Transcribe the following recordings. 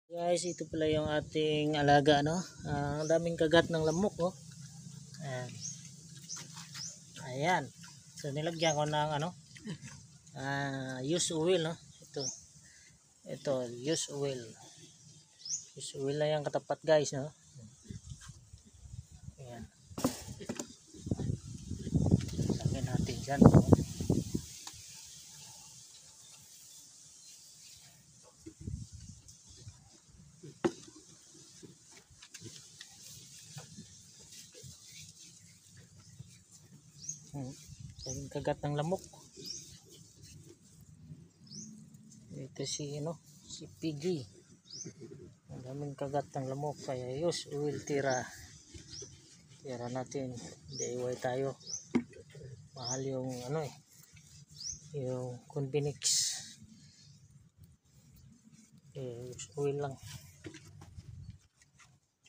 Guys, ito pala yung ating alaga, no? Ang daming kagat ng lamok, oh. Ayan. Ayan. So nilagyan ko ng used oil, no? Ito used oil. Used oil na yung katapat, guys, no? Ayan. Lagyan natin dyan, no? Daming kagat ng lamok. Ito si Piggy. Ang daming kagat ng lamok, kaya used oil tira natin. DIY tayo. Mahal yung yung Convinix. Used oil lang.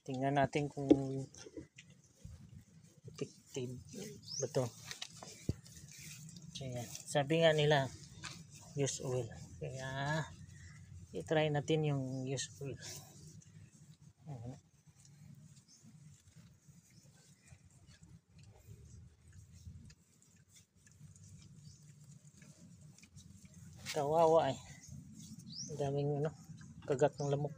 Tingnan natin kung effective ba to. Ayan. Sabi nga nila used oil, kaya i-try natin yung used oil. Ayan. Kawawa, ang daming kagat ng lamok.